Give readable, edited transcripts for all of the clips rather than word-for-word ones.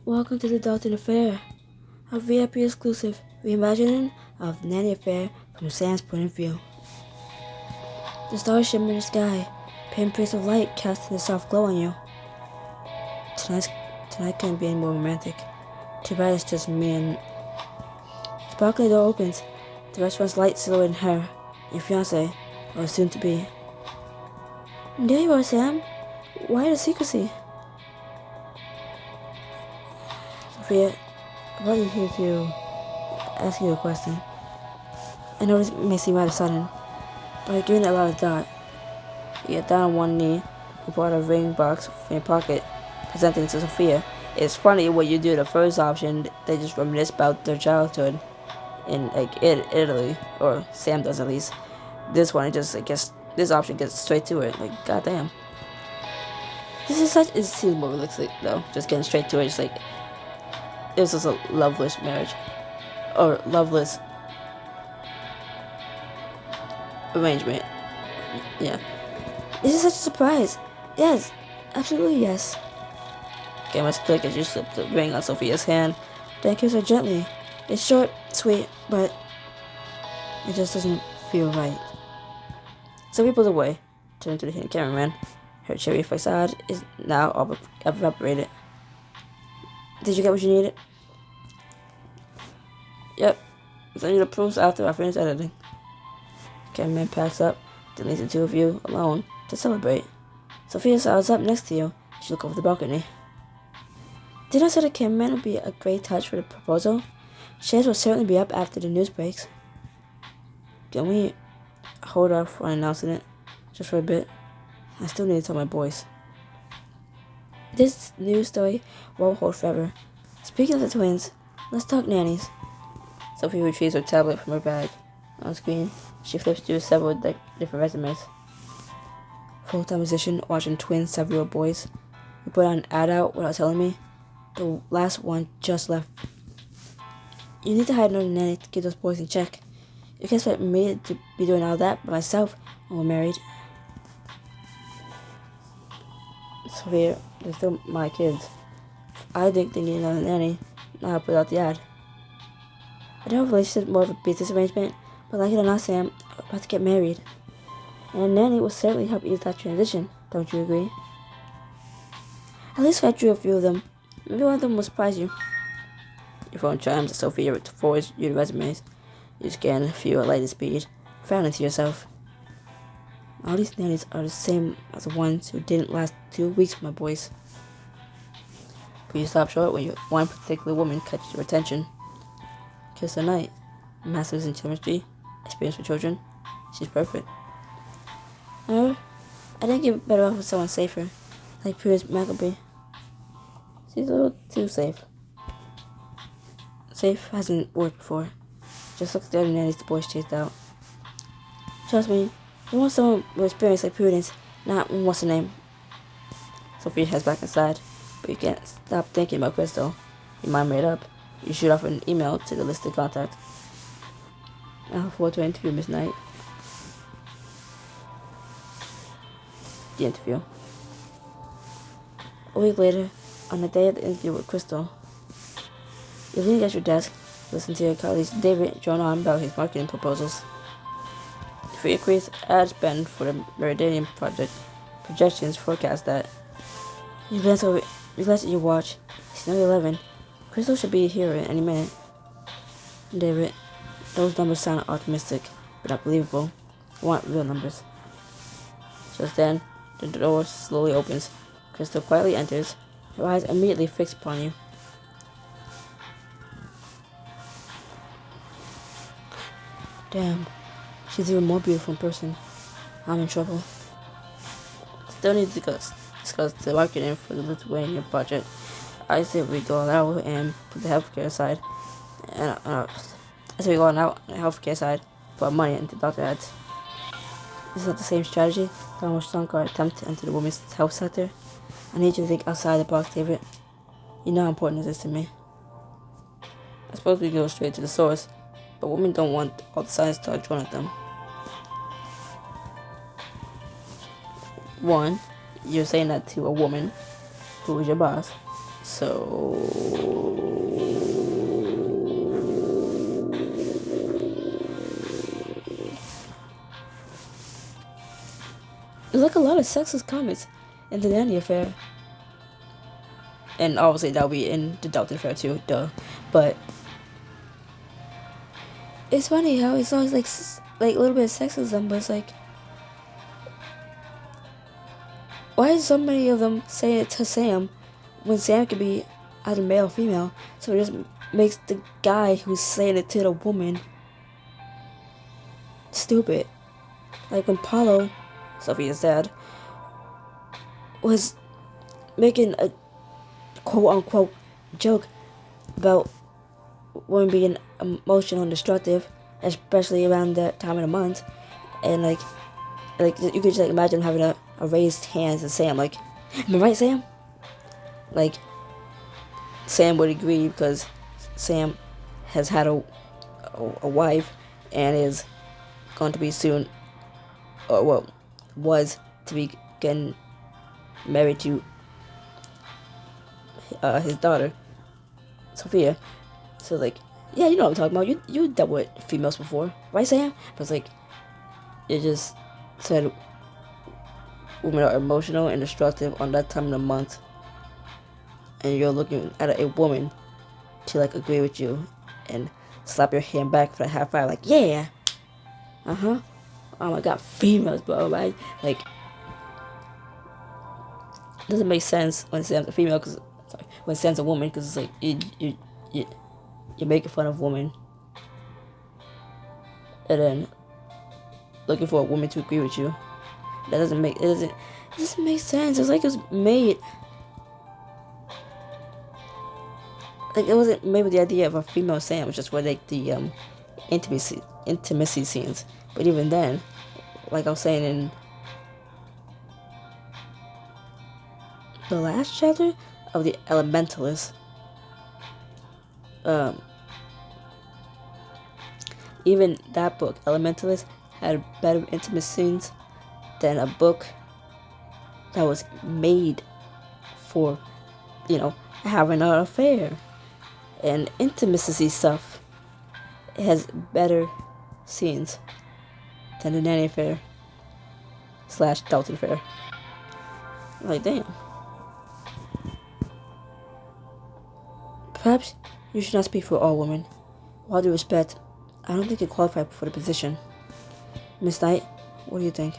Welcome to the Dalton Affair, a VIP exclusive reimagining of the Nanny Affair from Sam's point of view. The stars shimmer in the sky, pinpricks of light casting a soft glow on you. Tonight couldn't be any more romantic. Too bad it's just me and... The balcony door opens. The restaurant's light silhouetting her, your fiancé, or soon to be. There you are, Sam. Why the secrecy? Sophia, I brought you here to ask you a question. I know this may seem rather sudden, but I've given it a lot of thought. You get down on one knee, you pull out a ring box from your pocket, presenting it to Sophia. It's funny what you do. The first option, they just reminisce about their childhood in Italy, or Sam does at least. This one, this option gets straight to it. Like, goddamn. It seems more realistic though. Just getting straight to it. Just like, it was just a loveless marriage, or loveless arrangement. Yeah. This is such a surprise. Yes, absolutely yes. Okay, let's click as you slip the ring on Sophia's hand. Then kiss her gently. It's short, sweet, but it just doesn't feel right. Sophia pulls away, turning to the hidden cameraman. Her cherry facade is now all evaporated. Did you get what you needed? Yep. I'll send you the proofs after I finish editing. Cameraman packs up, then leaves the two of you alone to celebrate. Sophia saws up next to you. She looks over the balcony. Didn't I say the cameraman would be a great touch for the proposal? Shares will certainly be up after the news breaks. Can we hold off on announcing it just for a bit? I still need to tell my boys. This news story won't hold forever. Speaking of the twins, let's talk nannies. Sophie retrieves her tablet from her bag. On screen, she flips through several different resumes. Full-time musician watching twins 7-year-old boys. You put an ad out without telling me. The last one just left. You need to hire another nanny to keep those boys in check. You can't expect me to be doing all that by myself when we're married. Sophia, they're still my kids. I think they need another nanny. Now I put out the ad. I know a relationship is more of a business arrangement, but like it or not, Sam, I'm about to get married. And a nanny will certainly help ease that transition, don't you agree? At least I drew a few of them. Maybe one of them will surprise you. Your phone chimes as Sophia forwards you the resumes. You scan a few at lightning speed, frowning to yourself. All these nannies are the same as the ones who didn't last 2 weeks, my boys. But you stop short when one particular woman catches your attention. Kiss her night. Masters in chemistry, experience with children. She's perfect. However, I think you're better off with someone safer, like Prudence Maccabee. She's a little too safe. Safe hasn't worked before. Just look at the other nannies the boys chased out. Trust me, you want someone with experience like Prudence, not what's her name. Sophia heads back inside, but you can't stop thinking about Crystal. Your mind made up. You shoot off an email to the listed contact. I look forward to an interview, Miss Knight. The interview. A week later, on the day of the interview with Crystal, you're leaning at your desk, listening to your colleagues David drone on about his marketing proposals. For your quiz ad spend for the Meridian project, projections forecast that. You glance at your watch. It's 9:11. Crystal should be here any minute. David, those numbers sound optimistic, but not believable. I want real numbers. Just then, the door slowly opens. Crystal quietly enters, her eyes immediately fixed upon you. Damn, she's even more beautiful in person. I'm in trouble. Still need to discuss the marketing for the Lithuanian project. I say we go all out and put the healthcare side, and I say we go all out on the healthcare side, put money into doctor ads. This is not the same strategy that almost sunk our attempt to enter the women's health sector. I need you to think outside the box, David. You know how important this is to me. I suppose we go straight to the source, but women don't want all the science talk thrown at them. 1. You're saying that to a woman who is your boss. So there's like a lot of sexist comments in the nanny affair. And obviously that'll be in the Dalton affair too, duh. But it's funny how it's always like a little bit of sexism, but it's like, why is so many of them saying it to Sam when Sam could be either male or female? So it just makes the guy who's saying it to the woman stupid. Like when Paulo, Sophia's dad, was making a quote-unquote joke about women being emotional and destructive, especially around that time of the month, and like you could just like imagine having a raised hands and Sam like, am I right, Sam? Like Sam would agree because Sam has had a wife and is going to be soon, or well, was to be getting married to his daughter, Sophia. So like, yeah, you know what I'm talking about. You dealt with females before, right, Sam? But it's like, you just said women are emotional and destructive on that time of the month, and you're looking at a woman to like agree with you and slap your hand back for a half hour, like, yeah, oh my god, females, bro, right? Like, doesn't make sense when Sam's a female, when Sam's a woman, because it's like you're making fun of women and then looking for a woman to agree with you. That doesn't make it doesn't make sense. It's like it was made like it wasn't made with the idea of a female Sam. It was just for like the intimacy scenes. But even then, like I was saying in the last chapter of the Elementalist, even that book, Elementalist, had better intimate scenes than a book that was made for, having an affair. And intimacy stuff has better scenes than the nanny affair / Dalton affair. Like, damn. Perhaps you should not speak for all women. With all due respect, I don't think you qualify for the position. Miss Knight, what do you think?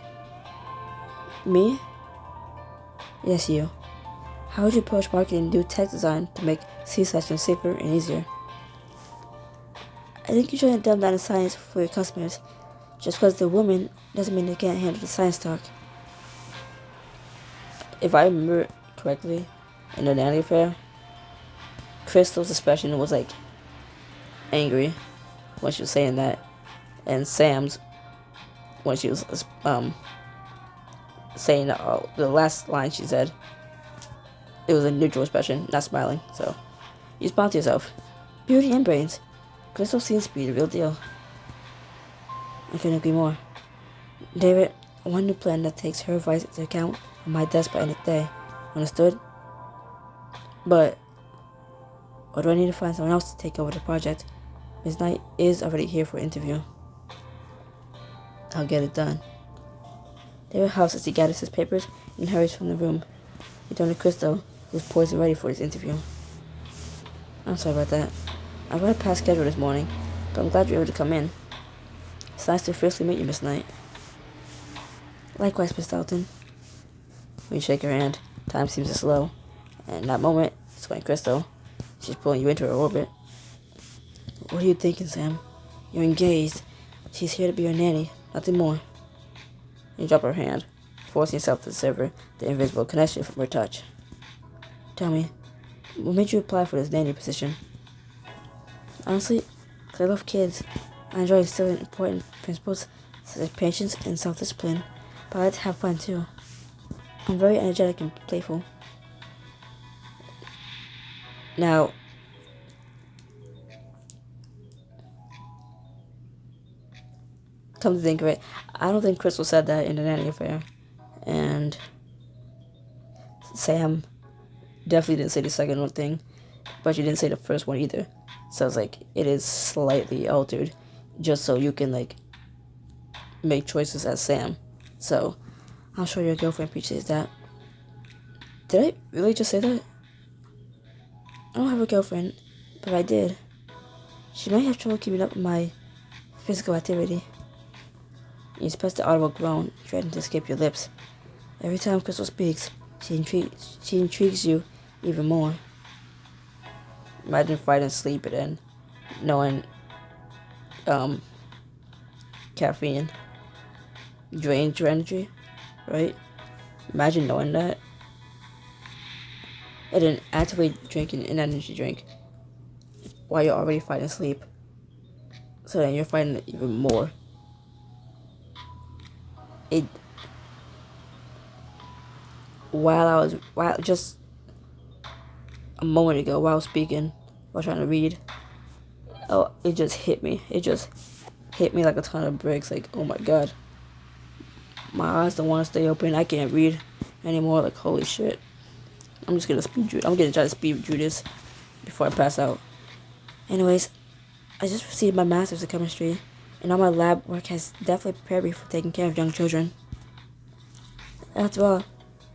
Me? Yes, you. How would you approach marketing and do tech design to make C-sections safer and easier? I think you shouldn't dumb down the science for your customers. Just because they're women doesn't mean they can't handle the science talk. If I remember correctly, in the nanny affair, Crystal's expression was like angry when she was saying that, and Sam's when she was saying the last line she said, it was a neutral expression, not smiling. So you respond to yourself. Beauty and brains. Crystal seems to be the real deal. I couldn't agree more. David, one new plan that takes her advice into account on my desk by the end of the day. Understood? But or do I need to find someone else to take over the project? Ms. Knight is already here for interview. I'll get it done. David huffs as he gathers his papers and hurries from the room. He turned to Crystal, who's poised and ready for his interview. I'm sorry about that. I ran past schedule this morning, but I'm glad you're able to come in. It's nice to officially meet you, Miss Knight. Likewise, Miss Dalton. When you shake her hand, time seems to slow, and in that moment, it's going Crystal. She's pulling you into her orbit. What are you thinking, Sam? You're engaged. She's here to be your nanny, nothing more. You drop her hand, forcing yourself to sever the invisible connection from her touch. Tell me, what made you apply for this nanny position? Honestly, 'cause I love kids. I enjoy instilling important principles such as patience and self-discipline, but I like to have fun too. I'm very energetic and playful. Now, come to think of it, I don't think Crystal said that in the nanny affair, and Sam definitely didn't say the second one thing, but you didn't say the first one either. So it's like, it is slightly altered, just so you can, like, make choices as Sam. So, I'm sure your girlfriend appreciates that. Did I really just say that? I don't have a girlfriend, but if I did, she might have trouble keeping up with my physical activity. You suppress the audible groan, threatening to escape your lips. Every time Crystal speaks, she intrigues you even more. Imagine fighting sleep and then knowing caffeine drains your energy, right? Imagine knowing that. And then actively drinking an energy drink while you're already fighting sleep. So then you're fighting it even more. While just a moment ago, while speaking, while trying to read, oh, it just hit me. It just hit me like a ton of bricks. Like, oh my god, my eyes don't want to stay open. I can't read anymore. Like, holy shit. I'm just gonna I'm gonna try to speed through this before I pass out. Anyways, I just received my master's in chemistry, and all my lab work has definitely prepared me for taking care of young children. After all,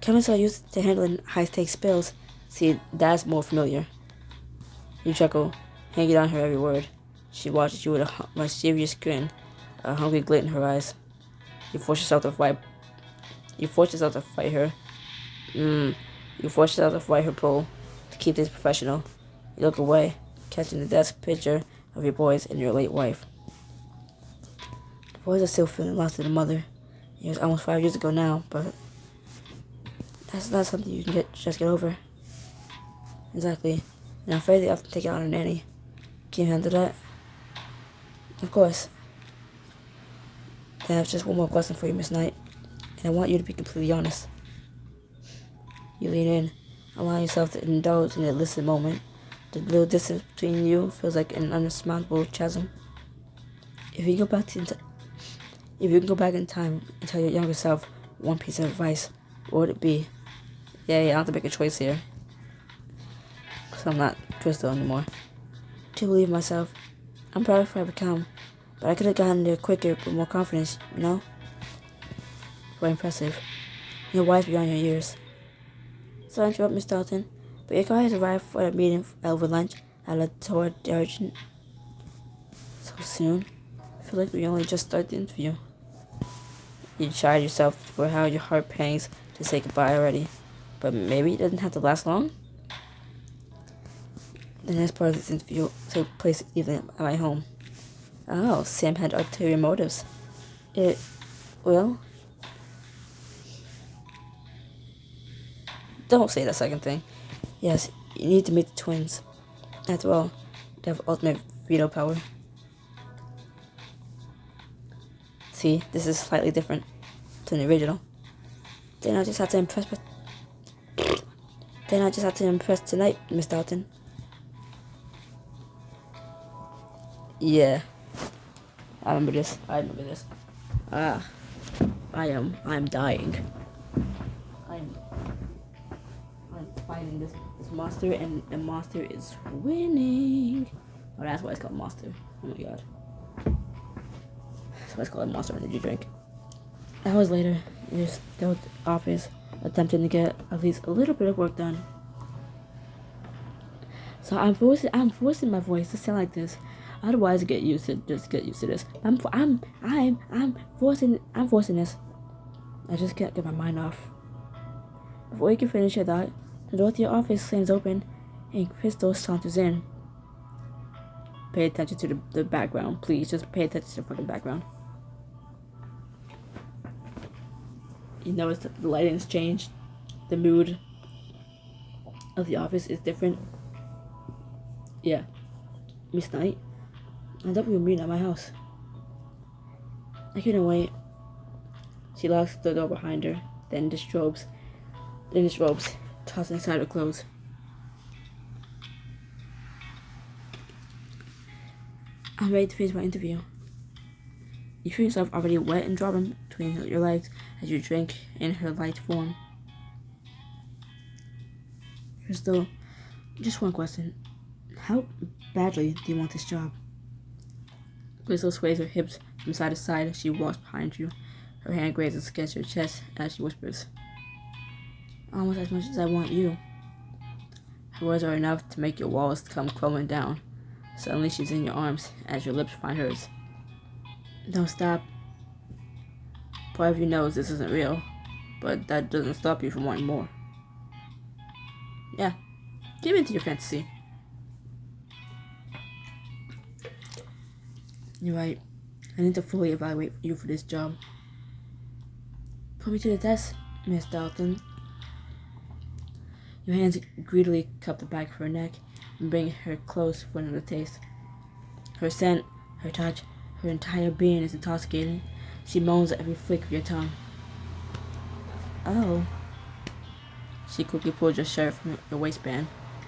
chemists are used to handling high-stakes spills. See, that's more familiar. You chuckle, hanging on her every word. She watches you with a mysterious grin, a hungry glint in her eyes. You force yourself to fight her. You force yourself to fight her pull to keep this professional. You look away, catching the desk picture of your boys and your late wife. The boys are still feeling lost in their mother. It was almost 5 years ago now, but that's not something you can just get over. Exactly. And I'm afraid they often take it on a nanny. Can you handle that? Of course. Then I have just one more question for you, Miss Knight. And I want you to be completely honest. You lean in, allowing yourself to indulge in the illicit moment. The little distance between you feels like an unsurmountable chasm. If you can go back in time and tell your younger self one piece of advice, what would it be? Yeah, I have to make a choice here. So I'm not Crystal anymore. To believe myself. I'm proud of who I've become, but I could have gotten there quicker with more confidence, you know? Quite impressive. You're wise beyond your years. So I interrupt Miss Dalton, but your car has arrived for a meeting over lunch at La Torre d'Argent. So soon? I feel like we only just started the interview. You chide yourself for how your heart pangs to say goodbye already, but maybe it doesn't have to last long? The next part of this interview took place even at my home. Oh, Sam had ulterior motives. Well, don't say that second thing. Yes, you need to meet the twins. After all, they have ultimate veto power. See, this is slightly different to the original. Then I just have to impress tonight, Miss Dalton. Yeah, I remember this. I'm dying. I'm fighting this monster, and the monster is winning. Oh, that's why it's called Monster. Oh my god. That's why it's called a Monster Energy drink. Hours later, you're still at the office, attempting to get at least a little bit of work done. So I'm forcing my voice to sound like this. Otherwise, get used to this. I'm forcing this. I just can't get my mind off. Before you can finish your thought, the door to your office slams open, and Crystal saunters in. Pay attention to the background, please. Just pay attention to the fucking background. You notice that the lighting has changed. The mood of the office is different. Yeah. Miss Knight, I thought we were meeting at my house. I couldn't wait. She locks the door behind her, then disrobes, tossing aside her clothes. I'm ready to finish my interview. You feel yourself already wet and dropping between your legs as you drink in her light form. Crystal, just one question. How badly do you want this job? Crystal sways her hips from side to side as she walks behind you. Her hand grazes against your chest as she whispers, almost as much as I want you. Her words are enough to make your walls come crumbling down. Suddenly she's in your arms as your lips find hers. Don't stop. Part of you knows this isn't real, but that doesn't stop you from wanting more. Yeah, give into your fantasy. You're right. I need to fully evaluate you for this job. Put me to the test, Miss Dalton. Your hands greedily cup the back of her neck and bring her close for another taste. Her scent, her touch, her entire being is intoxicating. She moans at every flick of your tongue. Oh. She quickly pulls your shirt from your waistband,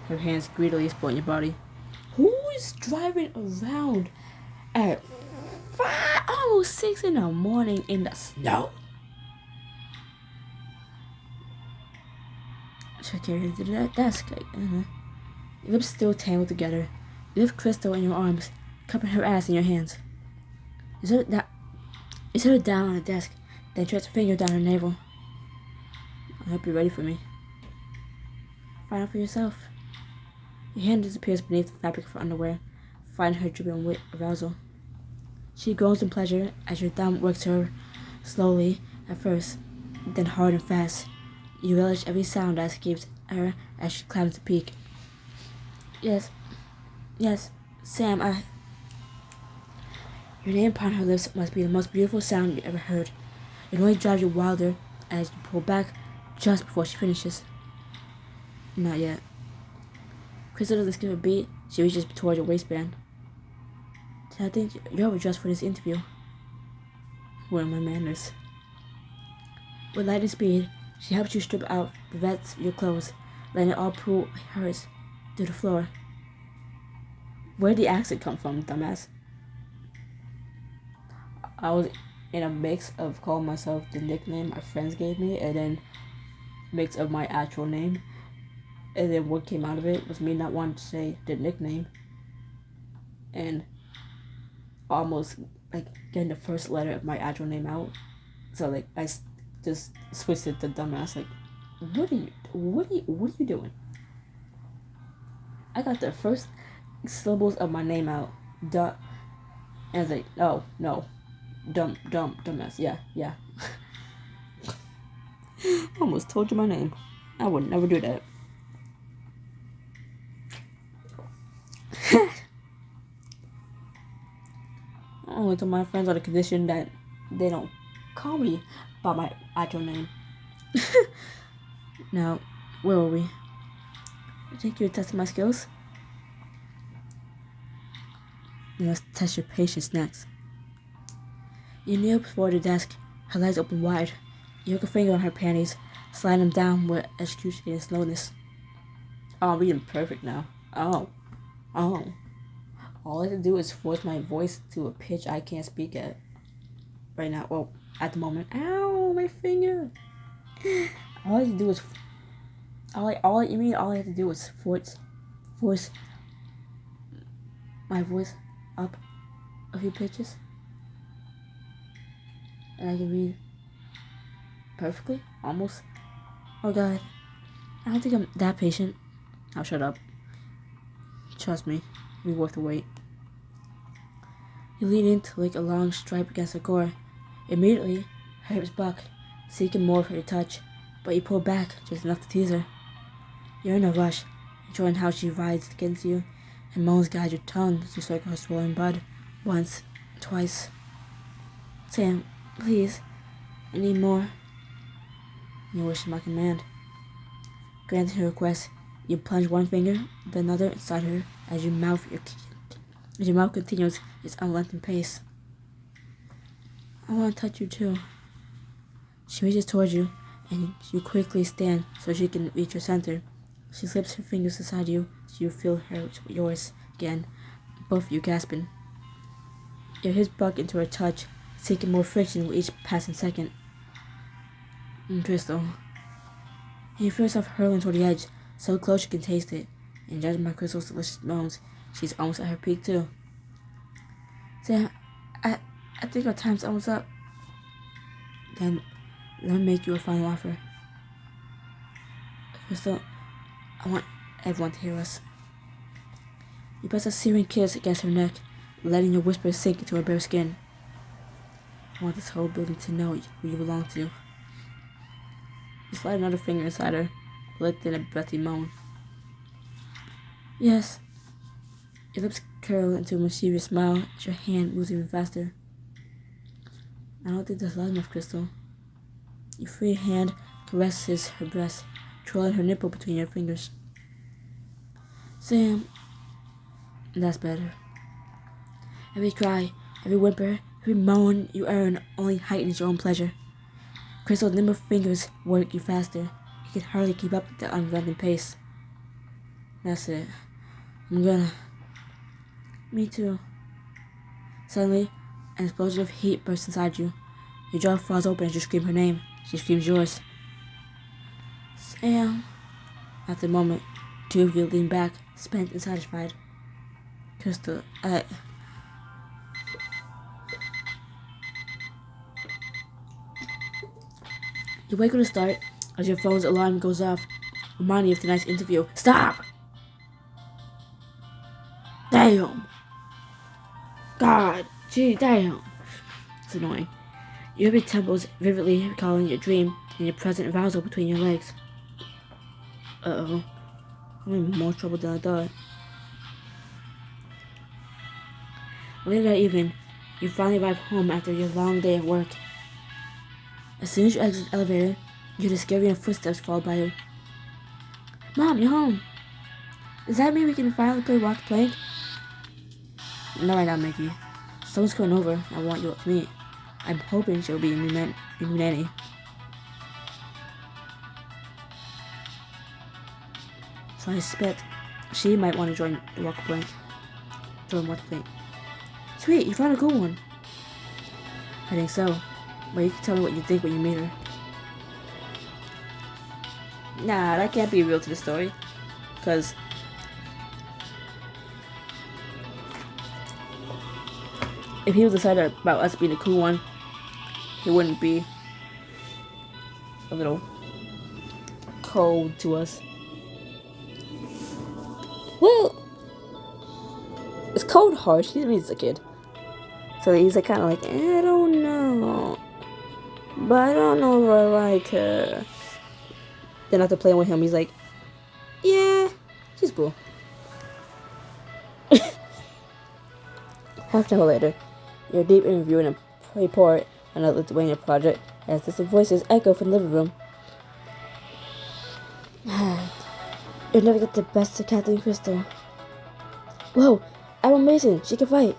her hands greedily exploring your body. Who is driving around at 5, almost 6 in the morning in the snow? She'll carry her to the desk. Your lips still tangled together. You lift Crystal in your arms, cupping her ass in your hands. You set her down on the desk, then trace a finger down her navel. I hope you're ready for me. Find out for yourself. Your hand disappears beneath the fabric of her underwear, finding her dripping with arousal. She groans in pleasure as your thumb works her slowly at first, then hard and fast. You relish every sound that escapes her as she climbs the peak. Yes, Sam, Your name upon her lips must be the most beautiful sound you ever heard. It only drives you wilder as you pull back just before she finishes. Not yet. Crystal doesn't skip a beat. She reaches toward your waistband. I think you're overdressed for this interview. Where are my manners? With lightning speed, she helps you strip out the vets of your clothes, letting it all pool hers to the floor. Where did the accent come from, dumbass? I was in a mix of calling myself the nickname my friends gave me, and then mix of my actual name. And then what came out of it was me not wanting to say the nickname, and almost like getting the first letter of my actual name out. So like I just switched it to dumbass. Like, what are you doing? I got the first syllables of my name out. Duh. And I was like, oh no. Dumbass. Yeah. Almost told you my name. I would never do that. I only told my friends on the condition that they don't call me by my actual name. Now, where were we? I think you're testing my skills. Now let's test your patience next. You kneel before the desk, her legs open wide. You hook a finger on her panties, sliding them down with excruciating slowness. Oh, I'm reading perfect now. Oh. All I have to do is force my voice to a pitch I can't speak at right now. Well, at the moment. Ow, my finger. All I have to do is all I have to do is force my voice up a few pitches, and I can read perfectly, almost. Oh God, I don't think I'm that patient. I'll shut up. Trust me, we worth the wait. You lean in to lick a long stripe against her core. Immediately, her hips buck, seeking more of her touch, but you pull back just enough to tease her. You're in a rush, enjoying how she rides against you, and moans guide your tongue as you circle her swollen bud. Once, twice. Sam, please, I need more. You wish my command. Granting her request, you plunge one finger, then another inside her as your mouth continues its unrelenting pace. I want to touch you too. She reaches towards you, and you quickly stand so she can reach your center. She slips her fingers inside you so you feel yours again, both of you gasping. Your hips buck into her touch, seeking more friction with each passing second. Crystal. You feel yourself hurling toward the edge, so close she can taste it. And judging by Crystal's delicious moans, she's almost at her peak too. Sam, I think our time's almost up. Then let me make you a final offer. Crystal, I want everyone to hear us. You press a searing kiss against her neck, letting your whispers sink into her bare skin. I want this whole building to know who you belong to. You slide another finger inside her, lifting a breathy moan. Yes. Your lips curl into a mischievous smile as your hand moves even faster. I don't think that's loud enough, Crystal. Your free hand caresses her breast, twirling her nipple between your fingers. Sam, that's better. Every cry, every whimper, every moan you earn only heightens your own pleasure. Crystal's nimble fingers work you faster. You can hardly keep up with the unrelenting pace. That's it. I'm gonna. Me too. Suddenly, an explosion of heat bursts inside you. Your jaw falls open as you scream her name. She screams yours. Sam. At the moment, two of you lean back, spent and satisfied. Crystal, You wake with a start as your phone's alarm goes off, reminding you of tonight's interview. Stop! Damn! God, gee, damn. It's annoying. Your heavy temples vividly recalling your dream and your present arousal between your legs. Uh-oh. I'm in more trouble than I thought. Later that evening, you finally arrive home after your long day at work. As soon as you exit the elevator, you hear the scurrying of footsteps followed by her. Mom, you're home. Does that mean we can finally play Walk the Plank? Not right now, Mickey. Someone's coming over. I want you to meet. I'm hoping she'll be your new nanny. So I suspect she might want to join the Walk the Plank. Join Walk the Plank. Sweet, you found a cool one. I think so. But you can tell me what you think when you meet her. Nah, that can't be real to the story. Because if he was excited about us being a cool one, he wouldn't be a little cold to us. Well, it's cold harsh. He means a kid. So he's like, kind of like, I don't know. But I don't know if I like her. Then after playing with him, he's like, yeah, she's cool. Half an hour later, you're deep in reviewing a report on a Lithuania project as distant voices echo from the living room. You'll never get the best of Kathleen Crystal. Whoa, Admiral Mason, she can fight.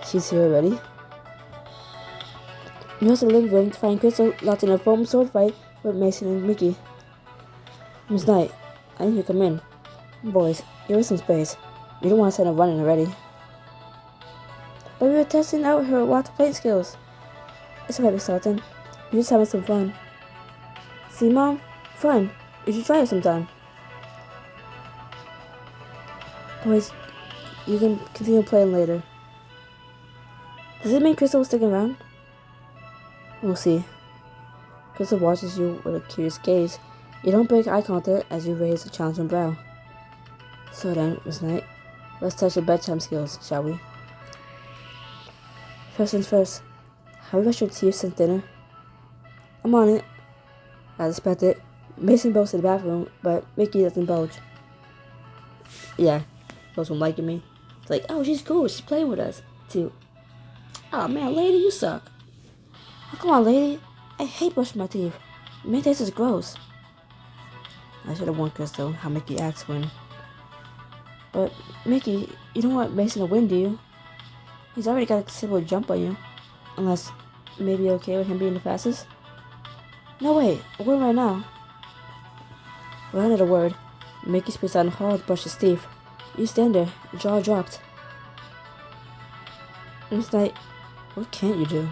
She's here already. You also the living room to find Crystal locked in a foam sword fight with Mason and Mickey. Miss Knight, I need you to come in. Boys, you're in some space. You don't want to send her running already. But we were testing out her water plate skills. It's alright, Miss Dalton. You're just having some fun. See, Mom? Fun. You should try it sometime. Boys, you can continue playing later. Does it mean Crystal was sticking around? We'll see. Crystal watches you with a curious gaze. You don't break eye contact as you raise a challenging brow. So then, Miss Knight, let's test your bedtime skills, shall we? First things first, have you brushed your teeth since dinner? I'm on it. As expected, Mason goes to the bathroom, but Mickey doesn't budge. Yeah, goes from liking me. It's like, oh, she's cool, she's playing with us, too. Oh man, lady, you suck. Oh, come on, lady. I hate brushing my teeth. My taste is gross. I should have warned Crystal how Mickey acts when. But, Mickey, you don't want Mason to win, do you? He's already got a considerable jump on you. Unless, maybe you're okay with him being the fastest? No, wait. A word right now. Without another word, Mickey spits out hard to brush his teeth. You stand there, jaw dropped. And it's like, what can't you do?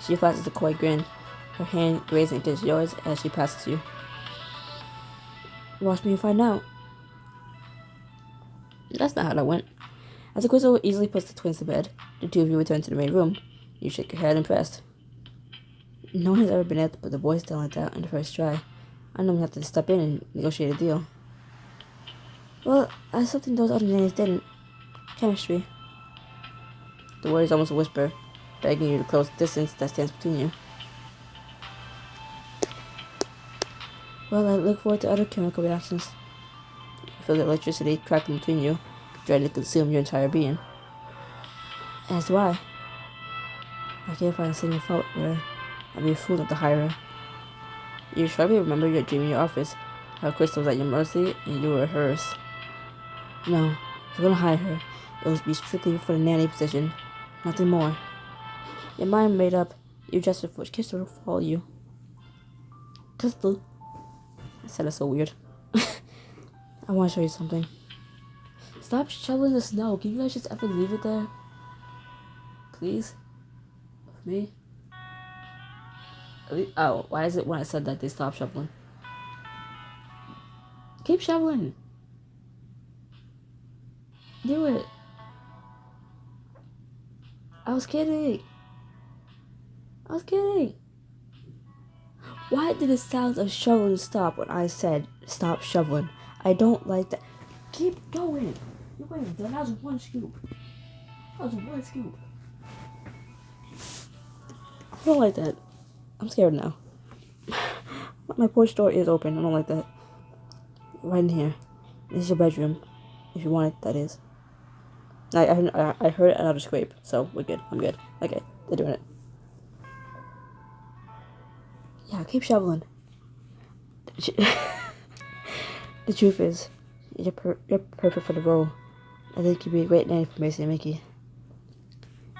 She flashes a coy grin, her hand grazing against yours as she passes you. Watch me and find out. That's not how that went. As Crystal easily puts the twins to bed, the two of you return to the main room. You shake your head impressed. No one has ever been able to put the boys down like that on the first try. I normally have to step in and negotiate a deal. Well, that's something those other nannies didn't. Chemistry. The word is almost a whisper, begging you to close the distance that stands between you. Well, I look forward to other chemical reactions. You feel the electricity crackling between you, dreading to consume your entire being. As do I. I can't find a single fault where I'd be a fool not to hire her. You sharply remember your dream in your office, how Crystal was at your mercy and you were hers. No, if you're gonna hire her, it will be strictly for the nanny position, nothing more. Your mind made up, you gesture for Crystal to follow you. Crystal. I said it so weird. I want to show you something. Stop shoveling the snow. Can you guys just ever leave it there? Please? With me? Oh, why is it when I said that they stopped shoveling? Keep shoveling. Do it. I was kidding. Why did the sounds of shoveling stop when I said stop shoveling? I don't like that. Keep going. You're waiting. That was one scoop. I don't like that. I'm scared now. My porch door is open. I don't like that. Right in here. This is your bedroom. If you want it, that is. I heard another scrape, so we're good. I'm good. Okay, they're doing it. Yeah, keep shoveling. The truth is, you're perfect for the role. I think you'd be a great nanny for Macy and Mickey.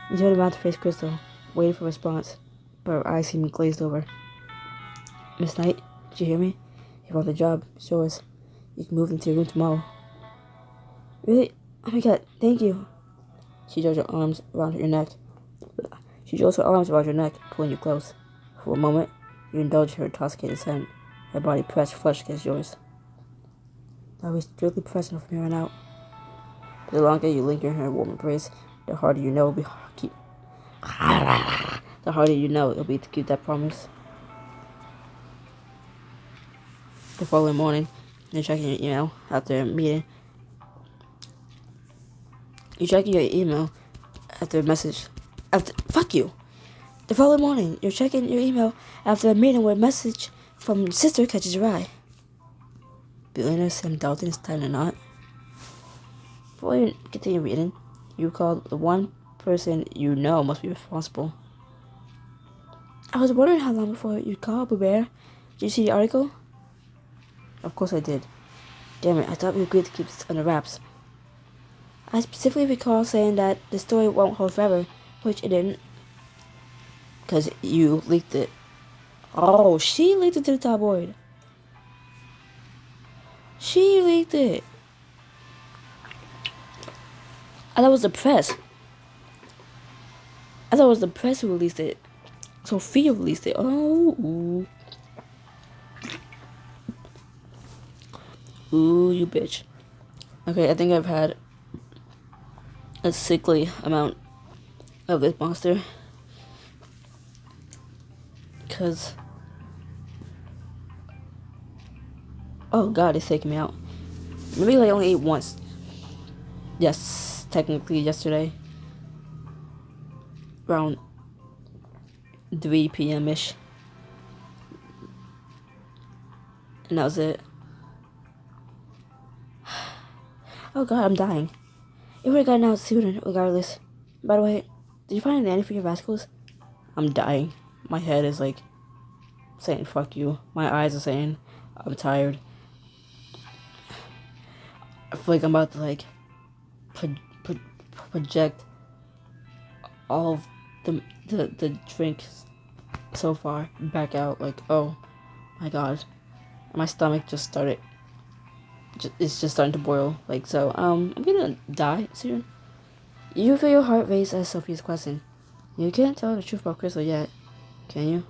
You turned around to face Crystal, waiting for a response, but her eyes seemed glazed over. Miss Knight, did you hear me? You want the job. It's yours. You can move into your room tomorrow. Really? Oh my god, thank you. She draws her arms around your neck. Pulling you close. For a moment, you indulge her intoxicated scent, her body pressed flush against yours. I'll be strictly personal from here on out. But the longer you linger in her warm embrace, the harder you know it'll be to keep that promise. The following morning, you're checking your email after a message The following morning, you're checking your email after a meeting where a message from sister catches your eye. Billionaire Sam Dalton is tying a knot. Before you continue reading, you recall the one person you know must be responsible. I was wondering how long before you'd call, Bear. Did you see the article? Of course I did. Damn it, I thought we agreed to keep this under wraps. I specifically recall saying that the story won't hold forever, which it didn't. Because you leaked it. Oh, she leaked it to the tabloid. She leaked it. I thought it was the press. Who released it. Sophia released it. Oh. Ooh, you bitch. Okay, I think I've had a sickly amount of this monster. Because... oh god, it's taking me out. Maybe I only ate once. Yes, technically yesterday. Around 3 p.m.-ish. And that was it. Oh god, I'm dying. It would have gotten out sooner, regardless. By the way, did you find a nanny for your rascals? I'm dying. My head is like saying fuck you. My eyes are saying I'm tired. I feel like I'm about to like project all of the drinks so far back out. Like, oh my god, my stomach just started. It's just starting to boil. Like, so I'm gonna die soon. You feel your heart race as Sophia's question. You can't tell the truth about Crystal yet, can you?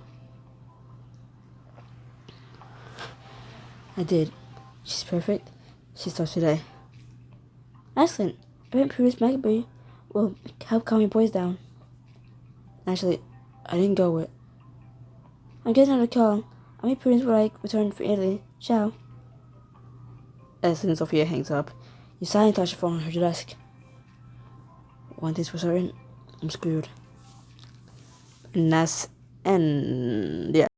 I did. She's perfect. She starts today. Excellent. I bet Prudence Macabre will help calm your boys down. Actually, I didn't go with. I'm getting on a call. I'll meet Prudence when I return from Italy. Ciao. As soon as Sophia hangs up, you silently touch the phone on her desk. One thing's for certain, I'm screwed. And that's... and... yeah.